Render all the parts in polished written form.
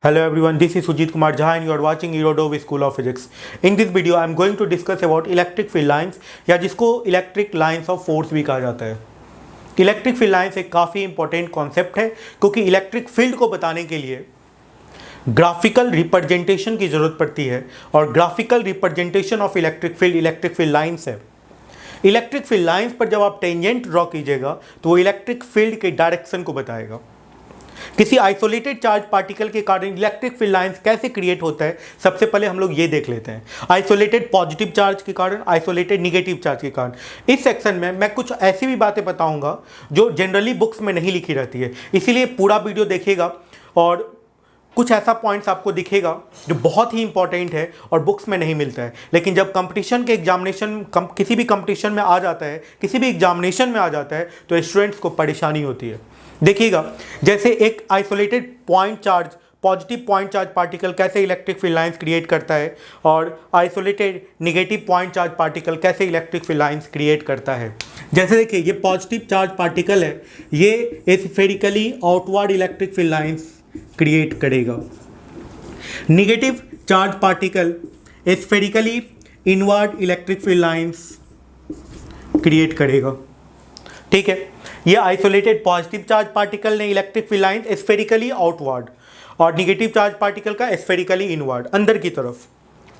Hello everyone, this is Sujit Kumar Jha and you are watching Eurodove School of Physics. In this video, I am going to discuss about electric field lines या जिसको electric lines of force भी कहा जाता है। Electric field lines एक काफ़ी important concept है क्योंकि इलेक्ट्रिक फील्ड को बताने के लिए ग्राफिकल रिप्रेजेंटेशन की ज़रूरत पड़ती है और graphical representation of electric field lines है। इलेक्ट्रिक फील्ड लाइंस पर जब आप टेंजेंट ड्रॉ कीजिएगा तो वो इलेक्ट्रिक फील्ड के डायरेक्शन को बताएगा। किसी आइसोलेटेड चार्ज पार्टिकल के कारण इलेक्ट्रिक फील्ड लाइंस कैसे क्रिएट होता है, सबसे पहले हम लोग ये देख लेते हैं। आइसोलेटेड पॉजिटिव चार्ज के कारण, आइसोलेटेड निगेटिव चार्ज के कारण। इस सेक्शन में मैं कुछ ऐसी भी बातें बताऊंगा जो जनरली बुक्स में नहीं लिखी रहती है, इसीलिए पूरा वीडियो देखिएगा और कुछ ऐसा पॉइंट्स आपको दिखेगा जो बहुत ही इंपॉर्टेंट है और बुक्स में नहीं मिलता है। लेकिन जब कंपटीशन के किसी भी कंपटीशन में आ जाता है, किसी भी एग्जामिनेशन में आ जाता है तो स्टूडेंट्स को परेशानी होती है। देखिएगा, जैसे एक isolated point charge, positive point charge particle कैसे इलेक्ट्रिक फील्ड लाइंस क्रिएट करता है और isolated negative point charge particle कैसे इलेक्ट्रिक फील्ड लाइंस क्रिएट करता है। जैसे देखिए, ये पॉजिटिव चार्ज पार्टिकल है, ये spherically outward electric field lines create करेगा। Negative charge particle spherically inward electric field lines create करेगा। ठीक है, ये आइसोलेटेड पॉजिटिव चार्ज पार्टिकल ने electric field lines spherically outward और निगेटिव चार्ज पार्टिकल का स्फेरिकली इनवर्ड, अंदर की तरफ।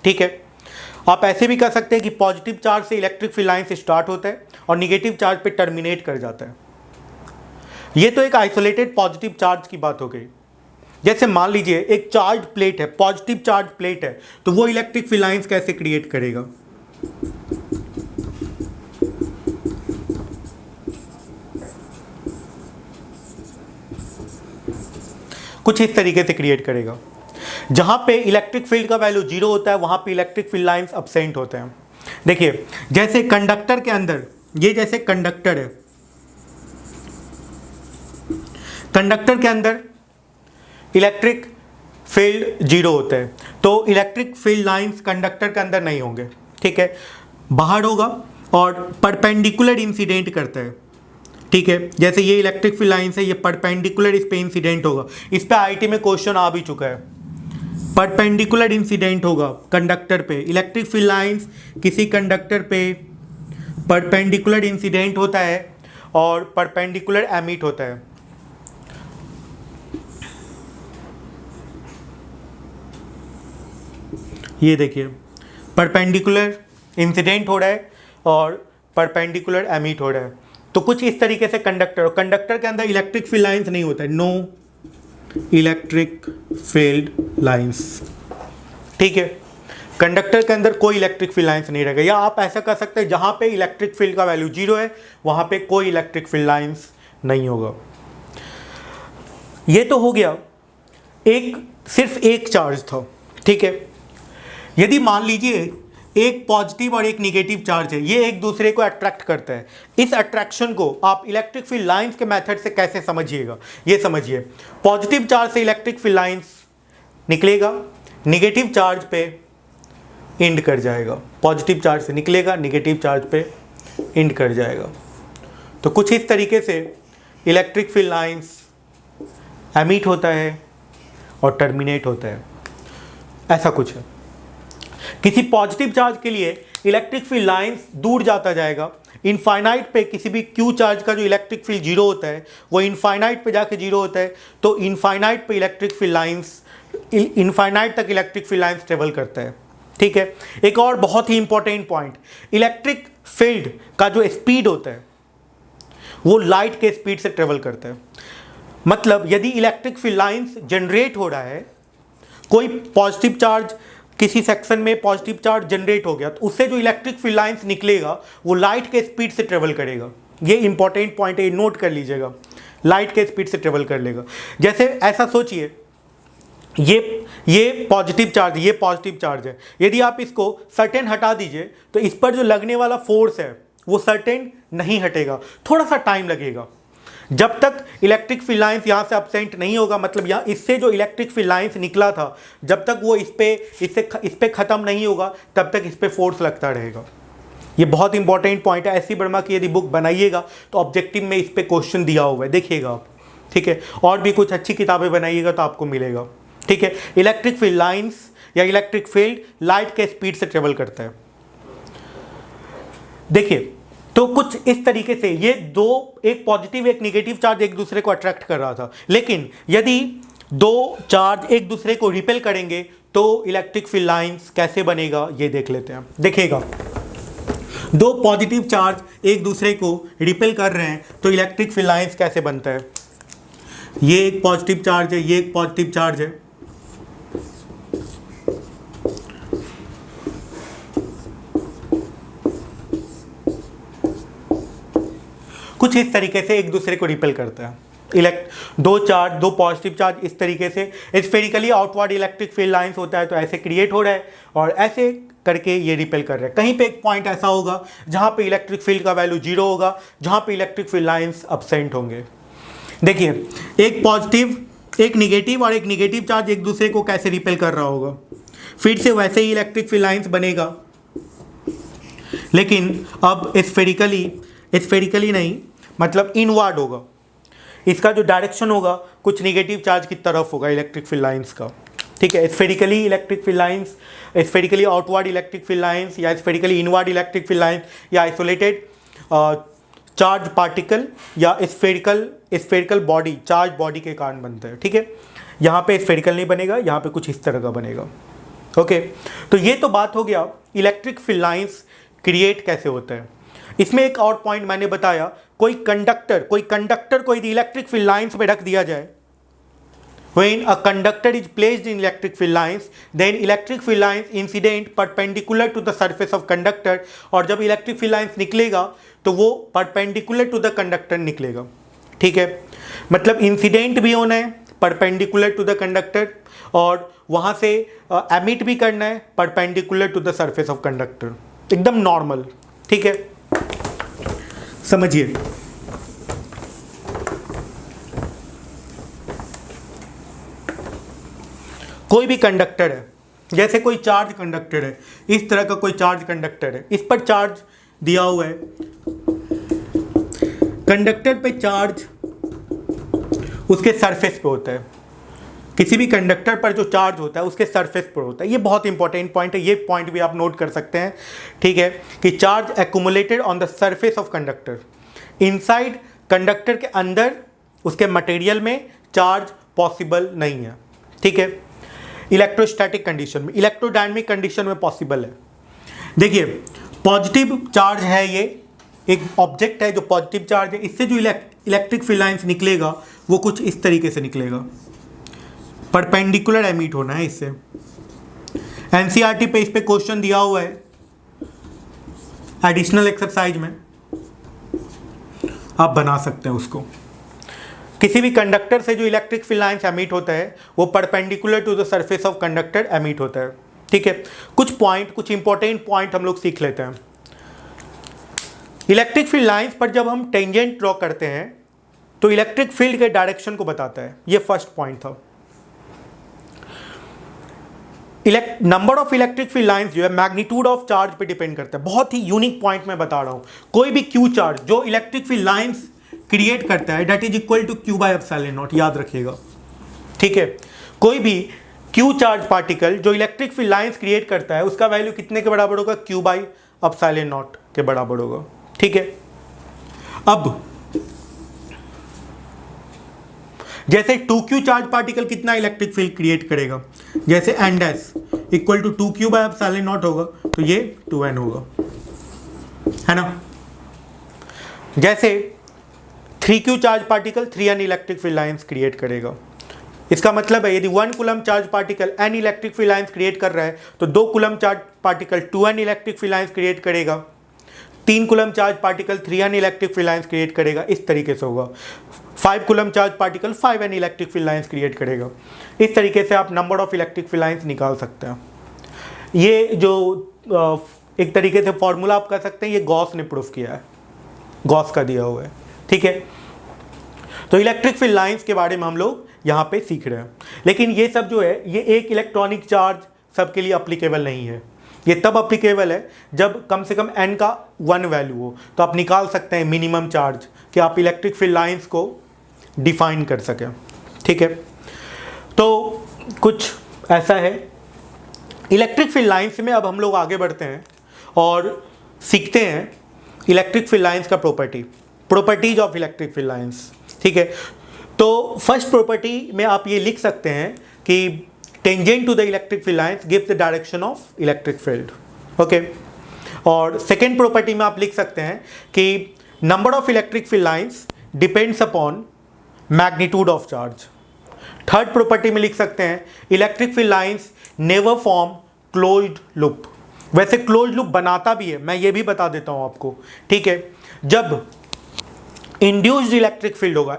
ठीक है, आप ऐसे भी कह सकते हैं कि पॉजिटिव चार्ज से इलेक्ट्रिक फील्ड लाइंस स्टार्ट होता है और निगेटिव चार्ज पे टर्मिनेट कर जाता है। ये तो एक आइसोलेटेड पॉजिटिव चार्ज की बात हो गई। जैसे मान लीजिए एक चार्ज प्लेट है, पॉजिटिव चार्ज प्लेट है, तो वो इलेक्ट्रिक फील्ड लाइंस कैसे क्रिएट करेगा। कुछ इस तरीके से क्रिएट करेगा। जहां पे इलेक्ट्रिक फील्ड का वैल्यू 0 होता है वहां पे इलेक्ट्रिक फील्ड लाइंस अब्सेंट होते हैं। देखिए, जैसे कंडक्टर के अंदर, ये जैसे कंडक्टर है, कंडक्टर के अंदर इलेक्ट्रिक फील्ड 0 होता है तो इलेक्ट्रिक फील्ड लाइंस कंडक्टर के अंदर नहीं होंगे। ठीक है, बाहर होगा और परपेंडिकुलर इंसिडेंट करता है। ठीक है, जैसे ये इलेक्ट्रिक फील्ड लाइंस है, ये परपेंडिकुलर इस पे इंसिडेंट होगा। इस पे आईटी में क्वेश्चन आ भी चुका है। परपेंडिकुलर इंसिडेंट होगा कंडक्टर पे, इलेक्ट्रिक फील्ड लाइंस किसी कंडक्टर पे परपेंडिकुलर इंसिडेंट होता है और परपेंडिकुलर एमिट होता है। ये देखिए, परपेंडिकुलर इंसिडेंट हो रहा है और परपेंडिकुलर एमिट हो रहा है। तो कुछ इस तरीके से कंडक्टर के अंदर इलेक्ट्रिक फील्ड लाइंस नहीं होता है, नो इलेक्ट्रिक फील्ड लाइंस। ठीक है, कंडक्टर के अंदर कोई इलेक्ट्रिक फील्ड लाइंस नहीं रहेगा। या आप ऐसा कर सकते हैं, जहां पे इलेक्ट्रिक फील्ड का वैल्यू 0 है वहां पे कोई इलेक्ट्रिक फील्ड लाइंस नहीं होगा। ये तो हो गया, सिर्फ एक चार्ज था। ठीक है, यदि मान लीजिए एक पॉजिटिव और एक निगेटिव चार्ज है, ये एक दूसरे को अट्रैक्ट करता है। इस अट्रैक्शन को आप इलेक्ट्रिक फील्ड लाइंस के मेथड से कैसे समझिएगा, ये समझिए। पॉजिटिव चार्ज से इलेक्ट्रिक फील्ड लाइंस निकलेगा, निगेटिव चार्ज पे एंड कर जाएगा। पॉजिटिव चार्ज से निकलेगा, निगेटिव चार्ज पे एंड कर जाएगा। तो कुछ इस तरीके से इलेक्ट्रिक फील्ड लाइंस एमिट होता है और टर्मिनेट होता है, ऐसा कुछ है। किसी पॉजिटिव चार्ज के लिए इलेक्ट्रिक फील्ड लाइंस दूर जाता जाएगा। इनफाइनाइट पे किसी भी क्यू चार्ज का जो इलेक्ट्रिक फील्ड 0 होता है वो इनफाइनाइट पे जाके 0 होता है, तो इनफाइनाइट पे इलेक्ट्रिक फील्ड लाइंस, इनफाइनाइट तक इलेक्ट्रिक फील्ड लाइंस ट्रेवल करता है। ठीक है, एक और बहुत ही इंपॉर्टेंट पॉइंट, इलेक्ट्रिक फील्ड का जो स्पीड होता है वो लाइट के स्पीड से ट्रेवल करता है। मतलब यदि इलेक्ट्रिक फील्ड लाइंस जनरेट हो रहा है, कोई पॉजिटिव चार्ज, किसी सेक्शन में पॉजिटिव चार्ज जनरेट हो गया, तो उससे जो इलेक्ट्रिक फील्ड लाइंस निकलेगा वो लाइट के स्पीड से ट्रेवल करेगा। ये इंपॉर्टेंट पॉइंट है, नोट कर लीजिएगा, लाइट के स्पीड से ट्रेवल कर लेगा। जैसे ऐसा सोचिए, ये पॉजिटिव चार्ज, ये पॉजिटिव चार्ज है, यदि आप इसको सर्टेन हटा दीजिए तो इस पर जो लगने वाला फोर्स है वो सर्टेन नहीं हटेगा, थोड़ा सा टाइम लगेगा। जब तक इलेक्ट्रिक फील्ड लाइंस यहाँ से अब्सेंट नहीं होगा, मतलब यहाँ इससे जो इलेक्ट्रिक फील्ड लाइंस निकला था, जब तक वो इस पे ख़त्म नहीं होगा तब तक इस पे फोर्स लगता रहेगा। ये बहुत इंपॉर्टेंट पॉइंट है। ऐसी वर्मा की यदि बुक बनाइएगा तो ऑब्जेक्टिव में इस पे क्वेश्चन दिया हुआ है, देखिएगा आप। ठीक है, और भी कुछ अच्छी किताबें बनाइएगा तो आपको मिलेगा। ठीक है, इलेक्ट्रिक फील्ड लाइंस या इलेक्ट्रिक फील्ड लाइट के स्पीड से ट्रेवल करता है। देखिए, तो कुछ इस तरीके से ये दो, एक पॉजिटिव एक नेगेटिव चार्ज एक दूसरे को अट्रैक्ट कर रहा था, लेकिन यदि दो चार्ज एक दूसरे को रिपेल करेंगे तो इलेक्ट्रिक फील्ड लाइंस कैसे बनेगा ये देख लेते हैं। देखिएगा, दो पॉजिटिव चार्ज एक दूसरे को रिपेल कर रहे हैं तो इलेक्ट्रिक फील्ड लाइंस कैसे बनता है। ये एक पॉजिटिव चार्ज है, ये एक पॉजिटिव चार्ज है, कुछ इस तरीके से एक दूसरे को रिपेल करता है। दो पॉजिटिव चार्ज इस तरीके से spherically outward electric field lines होता है तो ऐसे क्रिएट हो रहा है और ऐसे करके ये रिपेल कर रहे हैं। कहीं पे एक पॉइंट ऐसा होगा जहां पे इलेक्ट्रिक फील्ड का वैल्यू 0 होगा, जहां पे इलेक्ट्रिक फील्ड लाइंस एब्सेंट होंगे। देखिए, एक पॉजिटिव एक निगेटिव और एक निगेटिव चार्ज एक दूसरे को कैसे रिपेल कर रहा होगा, फिर से वैसे ही इलेक्ट्रिक फील्ड लाइंस बनेगा, लेकिन अब स्फेरिकली नहीं, मतलब इनवर्ड होगा। इसका जो डायरेक्शन होगा कुछ निगेटिव चार्ज की तरफ होगा इलेक्ट्रिक फील्ड लाइंस का। ठीक है, spherically electric field lines, spherically outward electric field lines या spherically inward electric field lines या आइसोलेटेड चार्ज पार्टिकल या स्फेरिकल बॉडी, चार्ज बॉडी के कारण बनता है। ठीक है, यहाँ पे स्फेरिकल नहीं बनेगा, यहाँ पे कुछ इस तरह का बनेगा। ओके, तो ये तो बात हो गया इलेक्ट्रिक फील्ड लाइंस क्रिएट कैसे होता है। इसमें एक और पॉइंट मैंने बताया, कोई कंडक्टर को यदि इलेक्ट्रिक फील्ड लाइंस में रख दिया जाए, when a conductor is placed in electric field lines, then electric field lines incident perpendicular to the surface of conductor, और जब इलेक्ट्रिक फील्ड लाइंस निकलेगा तो वो परपेंडिकुलर टू द कंडक्टर निकलेगा। ठीक है, मतलब इंसिडेंट भी होना है परपेंडिकुलर टू द कंडक्टर और वहाँ से एमिट भी करना है perpendicular to the surface of conductor, एकदम नॉर्मल। ठीक है, समझिए। कोई भी कंडक्टर है, जैसे कोई चार्ज कंडक्टर है, इस तरह का कोई चार्ज कंडक्टर है, इस पर चार्ज दिया हुआ है, कंडक्टर पे चार्ज उसके सरफेस पे होता है, किसी भी कंडक्टर पर जो चार्ज होता है उसके सरफेस पर होता है। ये बहुत इंपॉर्टेंट पॉइंट है, ये पॉइंट भी आप नोट कर सकते हैं। ठीक है, कि charge accumulated on the surface of conductor, inside conductor के अंदर उसके मटेरियल में चार्ज पॉसिबल नहीं है। ठीक है, इलेक्ट्रोस्टैटिक कंडीशन में, इलेक्ट्रोडायनेमिक कंडीशन में पॉसिबल है। देखिए, पॉजिटिव चार्ज है, ये एक ऑब्जेक्ट है जो पॉजिटिव चार्ज है, इससे जो इलेक्ट्रिक फील्ड लाइंस निकलेगा वो कुछ इस तरीके से निकलेगा, परपेंडिकुलर एमिट होना है इससे। एनसीईआरटी पे इस पे क्वेश्चन दिया हुआ है एडिशनल एक्सरसाइज में, आप बना सकते हैं उसको। किसी भी कंडक्टर से जो इलेक्ट्रिक फील्ड लाइंस एमिट होता है वो perpendicular to the surface of conductor emit होता है। ठीक है, कुछ इंपॉर्टेंट पॉइंट हम लोग सीख लेते हैं। इलेक्ट्रिक फील्ड लाइंस पर जब हम टेंजेंट ड्रॉ करते हैं तो इलेक्ट्रिक फील्ड के डायरेक्शन को बताता है, ये फर्स्ट पॉइंट था। Number of electric field lines जो है मैग्नीट्यूड ऑफ चार्ज पे डिपेंड करता है। बहुत ही यूनिक पॉइंट मैं बता रहा हूं, कोई भी क्यू चार्ज जो इलेक्ट्रिक फील्ड लाइंस क्रिएट करता है that is equal to Q by epsilon naught, याद रखिएगा। ठीक है, कोई भी क्यू चार्ज पार्टिकल जो इलेक्ट्रिक फील्ड लाइंस क्रिएट करता है उसका वैल्यू कितने के बराबर होगा, क्यू बाय एप्सिलॉन नॉट के बराबर होगा। ठीक है, अब जैसे 2q चार्ज पार्टिकल कितना इलेक्ट्रिक फील्ड क्रिएट करेगा, जैसे N dash equal to 2q by epsilon naught होगा तो ये 2n होगा, है ना। जैसे 3q charge particle 3n electric field lines create करेगा। इसका मतलब है यदि 1 coulomb charge particle n electric field lines create कर रहा है तो 2 coulomb charge particle 2n electric field lines create करेगा, 3 coulomb charge particle 3n electric field lines create करेगा, इस तरीके से होगा। 5 coulomb charge particle 5n electric field lines create करेगा। इस तरीके से आप number of electric field lines निकाल सकते हैं। ये जो एक तरीके से फॉर्मूला आप कह सकते हैं, ये गॉस ने प्रूफ किया है, गॉस का दिया हुआ है। ठीक है, तो इलेक्ट्रिक फील्ड लाइंस के बारे में हम लोग यहाँ पे सीख रहे हैं, लेकिन ये सब जो है ये एक इलेक्ट्रॉनिक चार्ज सबके लिए अप्लीकेबल नहीं है। ये तब अप्लीकेबल है जब कम से कम n का 1 वैल्यू हो, तो आप निकाल सकते हैं मिनिमम चार्ज कि आप इलेक्ट्रिक फील्ड लाइंस को डिफाइन कर सकें। ठीक है, तो कुछ ऐसा है। इलेक्ट्रिक फील्ड लाइंस में अब हम लोग आगे बढ़ते हैं और सीखते हैं इलेक्ट्रिक फील्ड लाइंस का properties of electric field lines. ठीक है, तो फर्स्ट प्रॉपर्टी में आप ये लिख सकते हैं कि tangent to the electric field lines gives the direction of electric field. Okay, और सेकेंड प्रॉपर्टी में आप लिख सकते हैं कि number of electric field lines depends upon magnitude of charge. Third property में लिख सकते हैं electric field lines never form closed loop. वैसे क्लोज्ड लूप बनाता भी है, मैं ये भी बता देता हूं आपको। ठीक है, जब इंड्यूस्ड इलेक्ट्रिक फील्ड होगा,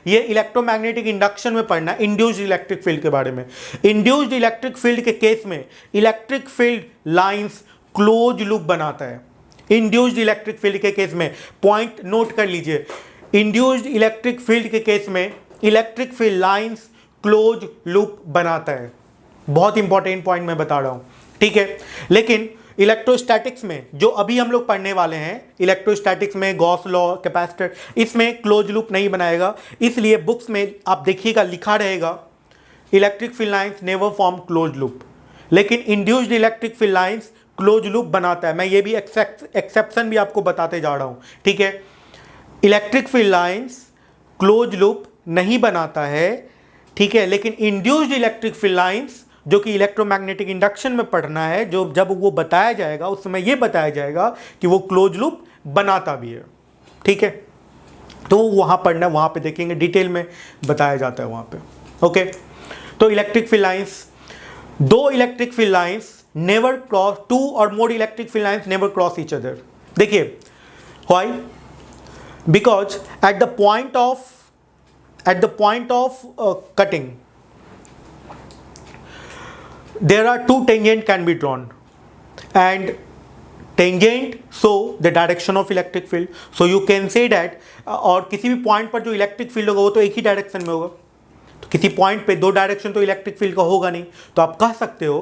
ये इलेक्ट्रोमैग्नेटिक इंडक्शन में पढ़ना है इंड्यूस्ड इलेक्ट्रिक फील्ड के बारे में। इंड्यूस्ड इलेक्ट्रिक फील्ड के केस में electric field lines close loop बनाता है। इंड्यूस्ड इलेक्ट्रिक फील्ड के केस में, पॉइंट नोट कर लीजिए, इंड्यूस्ड इलेक्ट्रिक फील्ड के केस में electric field lines close loop बनाता है। बहुत इंपॉर्टेंट पॉइंट मैं बता रहा हूं। ठीक है, लेकिन इलेक्ट्रोस्टैटिक्स में जो अभी हम लोग पढ़ने वाले हैं, इलेक्ट्रोस्टैटिक्स में गॉस लॉ, कैपेसिटर, इसमें क्लोज लूप नहीं बनाएगा। इसलिए बुक्स में आप देखिएगा लिखा रहेगा electric field lines never form close loop, लेकिन induced electric field lines close loop बनाता है। मैं ये भी एक्सेप्शन भी आपको बताते जा रहा हूं। ठीक है, electric field lines close loop नहीं बनाता है। ठीक है, लेकिन इंड्यूस्ड इलेक्ट्रिक फील्ड लाइंस जो कि इलेक्ट्रोमैग्नेटिक इंडक्शन में पढ़ना है, जो जब वो बताया जाएगा उस समय ये बताया जाएगा कि वो क्लोज लूप बनाता भी है। ठीक है, तो वहाँ पढ़ना, वहाँ पे देखेंगे डिटेल में बताया जाता है वहाँ पे। ओके, तो इलेक्ट्रिक फील्ड लाइंस, दो electric field lines never cross, two और more electric field lines never cross each other. देखिए why, because at the point of cutting there are two tangent can be drawn and tangent show the direction of electric field, so you can say that और किसी भी point पर जो electric field होगा वो तो एक ही डायरेक्शन में होगा, तो किसी पॉइंट पे दो डायरेक्शन तो इलेक्ट्रिक फील्ड का होगा नहीं। तो आप कह सकते हो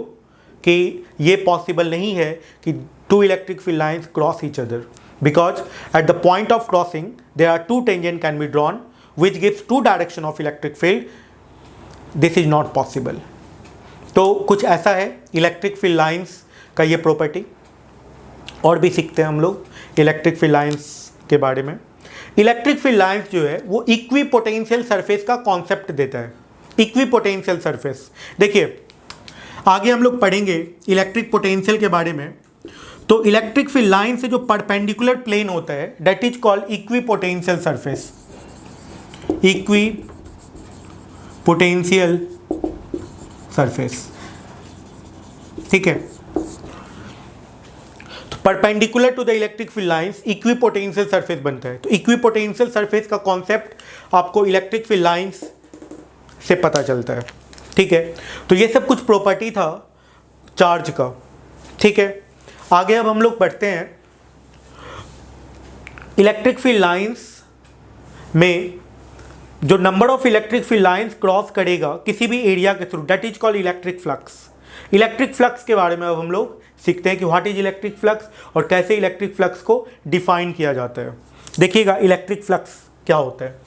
कि ये पॉसिबल नहीं है कि two electric field lines cross each other, because at the point of crossing there are two tangent can be drawn which gives two direction of electric field. This is not possible. तो कुछ ऐसा है electric field lines का ये property. और भी सीखते हैं हम लोग इलेक्ट्रिक फील्ड लाइंस के बारे में। इलेक्ट्रिक फील्ड लाइंस जो है वो इक्विपोटेंशियल सरफेस का कॉन्सेप्ट देता है। इक्विपोटेंशियल सरफेस, देखिए आगे हम लोग पढ़ेंगे इलेक्ट्रिक पोटेंशियल के बारे में। तो इलेक्ट्रिक फील्ड लाइन से जो परपेंडिकुलर प्लेन होता है that is called equipotential surface. Equipotential surface, ठीक है। तो perpendicular to the electric field lines equipotential surface बनता है। तो इक्विपोटेंशियल सरफेस का कॉन्सेप्ट आपको इलेक्ट्रिक फील्ड लाइंस से पता चलता है, ठीक है। तो ये सब कुछ प्रॉपर्टी था चार्ज का, ठीक है। आगे अब हम लोग बढ़ते हैं इलेक्ट्रिक फील्ड लाइंस में जो number of electric field lines cross करेगा किसी भी एरिया के through that is called electric flux. Electric flux के बारे में अब हम लोग सीखते हैं कि व्हाट इज इलेक्ट्रिक फ्लक्स और कैसे इलेक्ट्रिक फ्लक्स को डिफाइन किया जाता है। देखिएगा इलेक्ट्रिक फ्लक्स क्या होता है।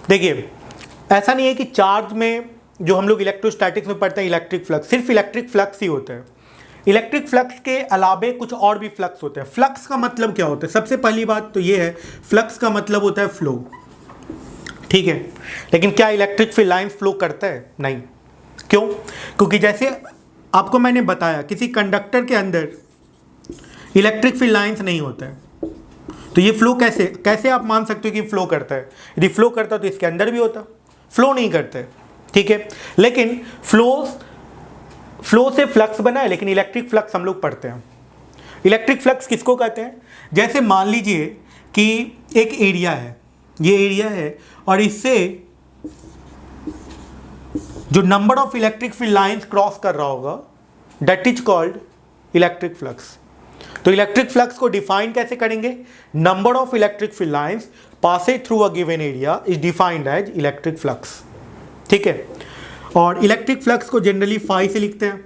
देखिए ऐसा नहीं है कि चार्ज में जो हम लोग इलेक्ट्रोस्टैटिक्स में पढ़ते हैं इलेक्ट्रिक फ्लक्स सिर्फ इलेक्ट्रिक फ्लक्स ही होता है। इलेक्ट्रिक फ्लक्स के अलावे कुछ और भी फ्लक्स होते हैं। फ्लक्स का मतलब क्या होता है? सबसे पहली बात तो ये है, फ्लक्स का मतलब होता है फ्लो, ठीक है। लेकिन क्या इलेक्ट्रिक फील्ड लाइन फ्लो करता है? नहीं। क्यों? क्योंकि जैसे आपको मैंने बताया किसी कंडक्टर के अंदर इलेक्ट्रिक फील्ड लाइंस नहीं होता है, तो ये फ्लो कैसे आप मान सकते हो कि फ्लो करता है? यदि फ्लो करता तो इसके अंदर भी होता, फ्लो नहीं करता है, ठीक है। लेकिन फ्लो से फ्लक्स बना है, लेकिन इलेक्ट्रिक फ्लक्स हम लोग पढ़ते हैं। इलेक्ट्रिक फ्लक्स किसको कहते हैं? जैसे मान लीजिए कि एक एरिया है, ये एरिया है और इससे जो number of electric field lines cross कर रहा होगा that is called electric flux. तो इलेक्ट्रिक फ्लक्स को डिफाइन कैसे करेंगे? Number of electric field lines passes through a given area is defined as electric flux. ठीक है, और इलेक्ट्रिक फ्लक्स को जनरली फाई से लिखते हैं,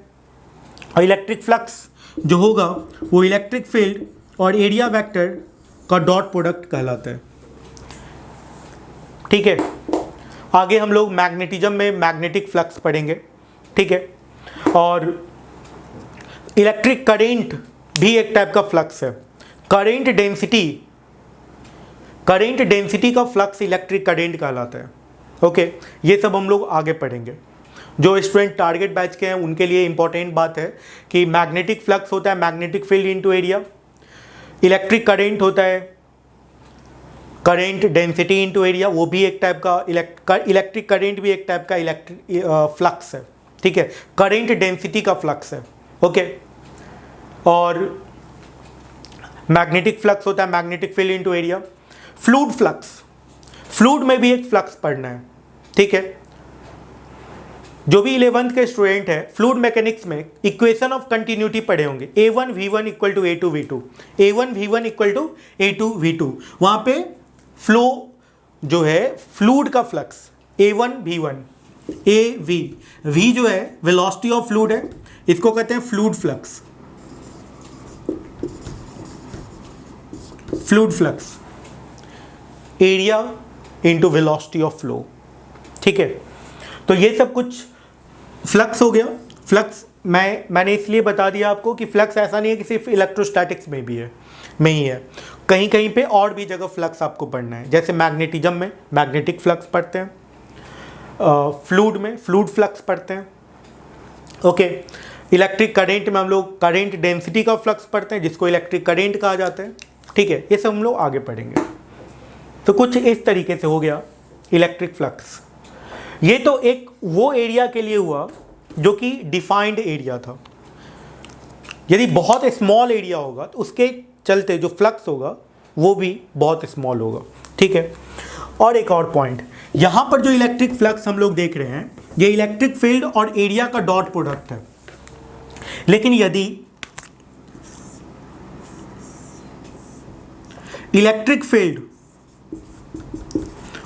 और इलेक्ट्रिक फ्लक्स जो होगा वो इलेक्ट्रिक फील्ड और एरिया वेक्टर का डॉट प्रोडक्ट कहलाता है। ठीक है, आगे हम लोग मैग्नेटिज्म में मैग्नेटिक फ्लक्स पढ़ेंगे। ठीक है, और इलेक्ट्रिक करेंट भी एक टाइप का फ्लक्स है। करेंट डेंसिटी का फ्लक्स इलेक्ट्रिक करेंट कहलाता है। ओके, ये सब हम लोग आगे पढ़ेंगे। जो स्टूडेंट टारगेट बैच के हैं उनके लिए इंपॉर्टेंट बात है कि मैग्नेटिक फ्लक्स होता है magnetic field into area, electric current होता है करेंट डेंसिटी इनटू एरिया, वो भी एक टाइप का इलेक्ट्रिक करेंट भी एक टाइप का इलेक्ट्रिक फ्लक्स है। ठीक है, करेंट डेंसिटी का फ्लक्स है। ओके, और मैग्नेटिक फ्लक्स होता है magnetic field into area. Fluid flux, fluid में भी एक फ्लक्स पढ़ना है। ठीक है, जो भी 11th के स्टूडेंट है फ्लूइड मैकेनिक्स में इक्वेशन ऑफ कंटिन्यूटी पढ़े होंगे, A1 V1 equal to A2 V2, A1 V1 equal to A2 V2। वहाँ पे फ्लो जो है फ्लूइड का flux A1 V1 AV, V जो है वेलोसिटी ऑफ फ्लूइड है, इसको कहते हैं fluid flux. Fluid flux area into velocity of flow. ठीक है, तो ये सब कुछ फ्लक्स हो गया। फ्लक्स मैंने इसलिए बता दिया आपको कि फ्लक्स ऐसा नहीं है कि सिर्फ इलेक्ट्रोस्टैटिक्स में भी है, में ही है, कहीं कहीं पे और भी जगह फ्लक्स आपको पढ़ना है। जैसे मैग्नेटिज्म में मैग्नेटिक फ्लक्स पढ़ते हैं, फ्लूइड में फ्लूइड फ्लक्स पढ़ते हैं। ओके, इलेक्ट्रिक करेंट में हम लोग करेंट डेंसिटी का फ्लक्स पढ़ते हैं जिसको इलेक्ट्रिक करेंट कहा जाता है। ठीक है, ये सब हम लोग आगे पढ़ेंगे। तो कुछ इस तरीके से हो गया इलेक्ट्रिक फ्लक्स। ये तो एक वो एरिया के लिए हुआ जो कि डिफाइंड एरिया था। यदि बहुत स्मॉल एरिया होगा तो उसके चलते जो फ्लक्स होगा वो भी बहुत स्मॉल होगा। ठीक है, और एक और पॉइंट, यहाँ पर जो इलेक्ट्रिक फ्लक्स हम लोग देख रहे हैं ये इलेक्ट्रिक फील्ड और एरिया का डॉट प्रोडक्ट है। लेकिन यदि इलेक्ट्रिक फील्ड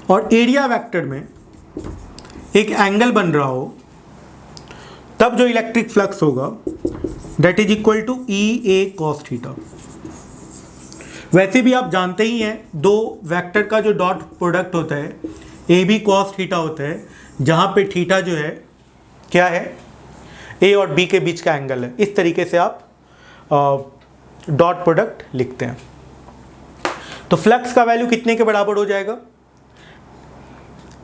और एरिया वेक्टर में एक एंगल बन रहा हो तब जो इलेक्ट्रिक फ्लक्स होगा that is equal to EA cos theta. वैसे भी आप जानते ही हैं दो वेक्टर का जो डॉट प्रोडक्ट होता है AB cos थीटा होता है, जहाँ पे थीटा जो है क्या है A और B के बीच का एंगल है। इस तरीके से आप डॉट प्रोडक्ट लिखते हैं। तो फ्लक्स का वैल्यू कितने के बराबर हो जाएगा,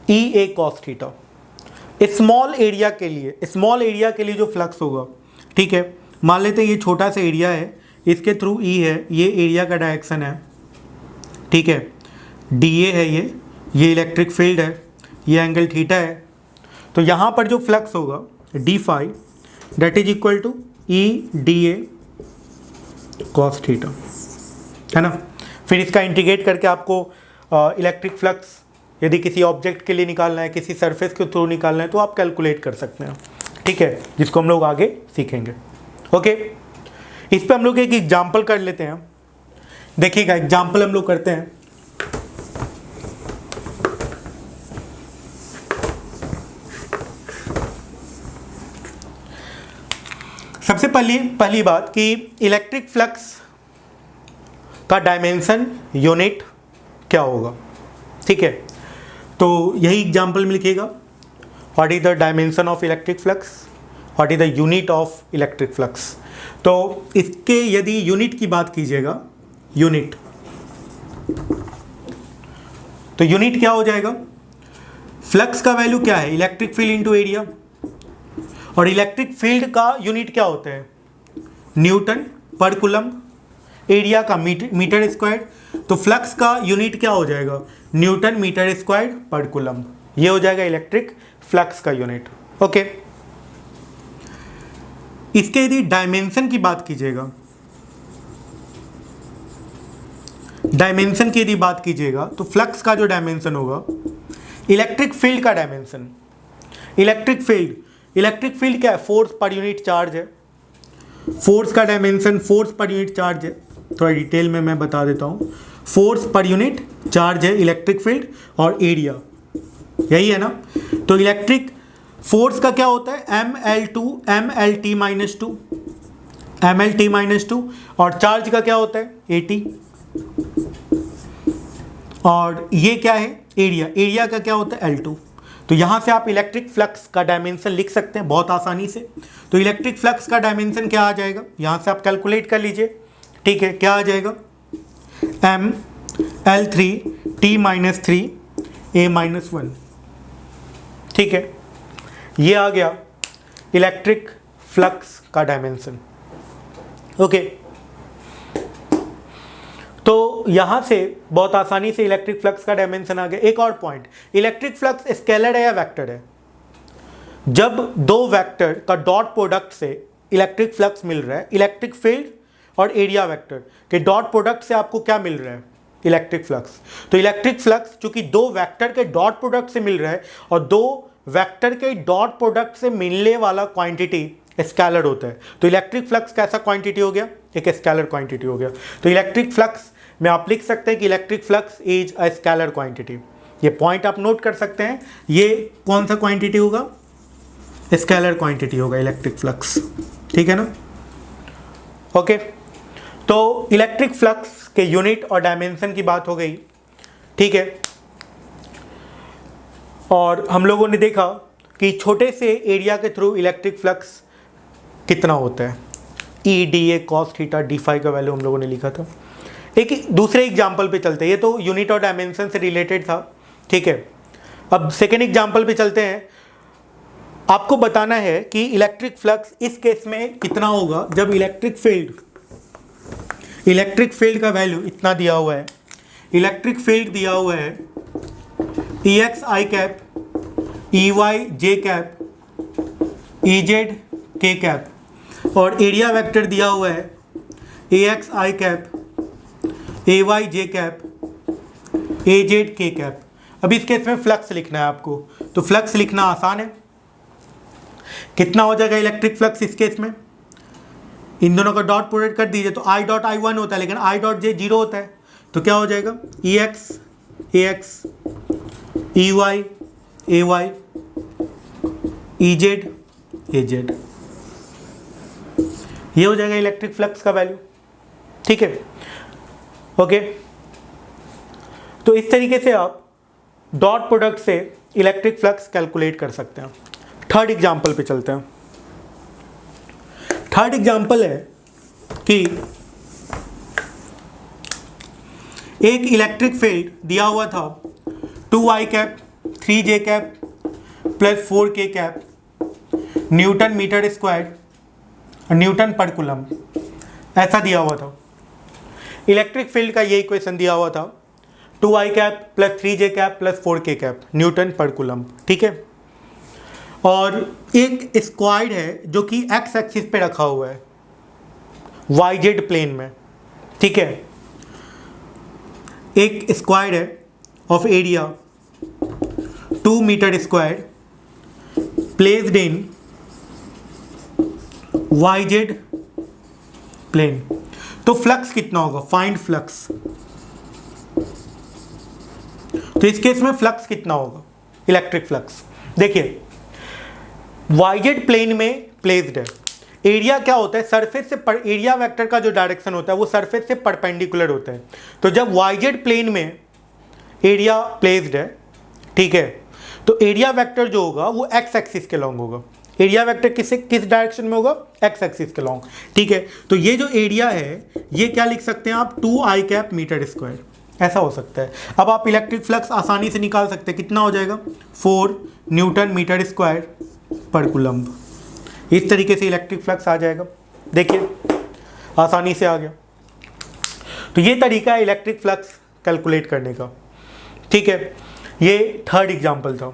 EA cos theta. Small area के लिए जो फ्लक्स होगा, ठीक है, मान लेते हैं ये छोटा सा एरिया है, इसके थ्रू E है, ये एरिया का डायरेक्शन है। ठीक है, DA है, ये इलेक्ट्रिक फील्ड है, ये एंगल थीटा है। तो यहाँ पर जो फ्लक्स होगा d phi that is equal to EDA cos theta, है ना। फिर इसका इंटीग्रेट करके आपको इलेक्ट्रिक फ्लक्स यदि किसी ऑब्जेक्ट के लिए निकालना है, किसी सरफेस के थ्रू निकालना है तो आप कैलकुलेट कर सकते हैं। ठीक है, जिसको हम लोग आगे सीखेंगे। ओके, इस पे हम लोग एक एग्जांपल कर लेते हैं। देखिएगा, एग्जांपल हम लोग करते हैं। सबसे पहली बात कि इलेक्ट्रिक फ्लक्स का डायमेंशन यूनिट क्या होगा। ठीक है, तो यही एग्जांपल में लिखिएगा, what is the dimension of electric flux, what is the unit of electric flux. तो इसके यदि यूनिट की बात कीजिएगा, यूनिट, तो यूनिट क्या हो जाएगा, फ्लक्स का वैल्यू क्या है, इलेक्ट्रिक फील्ड इनटू एरिया, और इलेक्ट्रिक फील्ड का यूनिट क्या होता है, न्यूटन पर कूलम्ब, एरिया का मीटर स्क्वायर। तो फ्लक्स का यूनिट क्या हो जाएगा, न्यूटन मीटर स्क्वायर पर कूलम्ब। ये हो जाएगा इलेक्ट्रिक फ्लक्स का यूनिट। ओके, इसके यदि डायमेंशन की बात कीजिएगा, डायमेंशन की यदि बात कीजिएगा तो फ्लक्स का जो डायमेंशन होगा इलेक्ट्रिक फील्ड का डायमेंशन, इलेक्ट्रिक फील्ड क्या है, फोर्स पर यूनिट चार्ज है। फोर्स का dimension force per unit charge है। थोड़ा डिटेल में मैं बता देता हूँ। फोर्स पर यूनिट चार्ज है इलेक्ट्रिक फील्ड और एरिया, यही है ना। तो इलेक्ट्रिक फोर्स का क्या होता है ML2 MLT minus 2 MLT minus 2, और चार्ज का क्या होता है AT, और ये क्या है एरिया, एरिया का क्या होता है L2। तो यहाँ से आप इलेक्ट्रिक फ्लक्स का डायमेंशन लिख सकते हैं बहुत आसानी से। तो इलेक्ट्रिक फ्लक्स का डायमेंशन क्या आ जाएगा, यहाँ से आप कैलकुलेट कर लीजिए, ठीक है। क्या आ जाएगा ML3T-3 A-1, ठीक है। ये आ गया इलेक्ट्रिक फ्लक्स का डायमेंशन, ओके। तो यहाँ से बहुत आसानी से इलेक्ट्रिक फ्लक्स का डायमेंशन आ गया। एक और पॉइंट, इलेक्ट्रिक फ्लक्स स्केलर है या वेक्टर है। जब दो वेक्टर का डॉट प्रोडक्ट से इलेक्ट्रिक फ्लक्स मिल रहा है, इलेक्ट्रिक फील्ड और एरिया वेक्टर के डॉट प्रोडक्ट से आपको क्या मिल रहा है इलेक्ट्रिक फ्लक्स। तो इलेक्ट्रिक फ्लक्स चूंकि दो वेक्टर के डॉट प्रोडक्ट से मिल रहा है और दो वेक्टर के डॉट प्रोडक्ट से मिलने वाला क्वांटिटी स्केलर होता है, तो इलेक्ट्रिक फ्लक्स कैसा क्वांटिटी हो गया, एक स्केलर क्वांटिटी हो गया। तो इलेक्ट्रिक फ्लक्स में आप लिख सकते हैं कि electric flux is a scalar quantity. ये पॉइंट आप नोट कर सकते हैं, ये कौन सा क्वांटिटी होगा, स्केलर क्वांटिटी होगा इलेक्ट्रिक फ्लक्स, ठीक है ना, ओके। तो इलेक्ट्रिक फ्लक्स के यूनिट और डायमेंशन की बात हो गई, ठीक है। और हम लोगों ने देखा कि छोटे से एरिया के थ्रू इलेक्ट्रिक फ्लक्स कितना होता है, E/dA cos थीटा d∅ का वैल्यू हम लोगों ने लिखा था। एक दूसरे एग्जाम्पल पे चलते हैं, ये तो यूनिट और डायमेंशन से रिलेटेड था, ठीक है। अब सेकेंड एग्जाम्पल पे चलते हैं। आपको बताना है कि इलेक्ट्रिक फ्लक्स इस केस में कितना होगा जब इलेक्ट्रिक फील्ड का वैल्यू इतना दिया हुआ है, इलेक्ट्रिक फील्ड दिया हुआ है EX I cap, EY J cap, EZ K cap, और एरिया वेक्टर दिया हुआ है AX I cap, AY J cap, AZ K cap. अब इस केस में फ्लक्स लिखना है आपको, तो फ्लक्स लिखना आसान है। कितना हो जाएगा इलेक्ट्रिक फ्लक्स इस केस में, इन दोनों का डॉट प्रोडक्ट कर दीजिए तो I डॉट I1 होता है, लेकिन I डॉट J 0 होता है, तो क्या हो जाएगा EX AX, EY AY, EZ AZ। ये हो जाएगा इलेक्ट्रिक फ्लक्स का वैल्यू, ठीक है, ओके। तो इस तरीके से आप डॉट प्रोडक्ट से इलेक्ट्रिक फ्लक्स कैलकुलेट कर सकते हैं। थर्ड एग्जाम्पल पे चलते हैं। थर्ड एग्जाम्पल है कि एक इलेक्ट्रिक फील्ड दिया हुआ था 2I cap 3J cap plus 4K cap newton metre square newton पर कूलम्ब, ऐसा दिया हुआ था। इलेक्ट्रिक फील्ड का ये इक्वेशन दिया हुआ था 2I cap plus 3J cap plus 4K cap Newton पर कूलम्ब, ठीक है। और एक स्क्वायर्ड है जो कि एक्स एक्सिस पे रखा हुआ है YZ प्लेन में, ठीक है। एक स्क्वायर्ड है of area 2 metre square placed in YZ plane. तो फ्लक्स कितना होगा, फाइंड फ्लक्स। तो इस केस में फ्लक्स कितना होगा इलेक्ट्रिक फ्लक्स, देखिए YZ प्लेन में प्लेस्ड है। एरिया क्या होता है, सरफेस से एरिया वेक्टर का जो डायरेक्शन होता है वो सरफेस से परपेंडिकुलर होता है। तो जब YZ प्लेन में एरिया प्लेस्ड है, ठीक है, तो एरिया वेक्टर जो होगा वो एक्स एक्सिस के लॉन्ग होगा। एरिया वेक्टर किस डायरेक्शन में होगा, एक्स एक्सिस के लॉन्ग, ठीक है। तो ये जो एरिया है ये क्या लिख सकते हैं आप 2I कैप मीटर स्क्वायर, ऐसा हो सकता है। अब आप इलेक्ट्रिक फ्लक्स आसानी से निकाल सकते हैं, कितना हो जाएगा 4 न्यूटन मीटर स्क्वायर पर कूलम्ब। इस तरीके से इलेक्ट्रिक फ्लक्स आ जाएगा, देखिए आसानी से आ गया। तो ये तरीका है इलेक्ट्रिक फ्लक्स कैलकुलेट करने का, ठीक है। ये थर्ड एग्जाम्पल था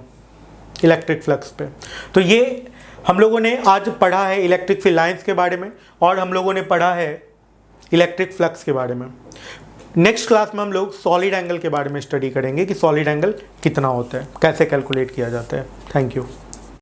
इलेक्ट्रिक फ्लक्स पे। तो ये हम लोगों ने आज पढ़ा है इलेक्ट्रिक फील्ड लाइंस के बारे में, और हम लोगों ने पढ़ा है इलेक्ट्रिक फ्लक्स के बारे में। नेक्स्ट क्लास में हम लोग सॉलिड एंगल के बारे में स्टडी करेंगे कि सॉलिड एंगल कितना होता है, कैसे कैलकुलेट किया जाता है। Thank you.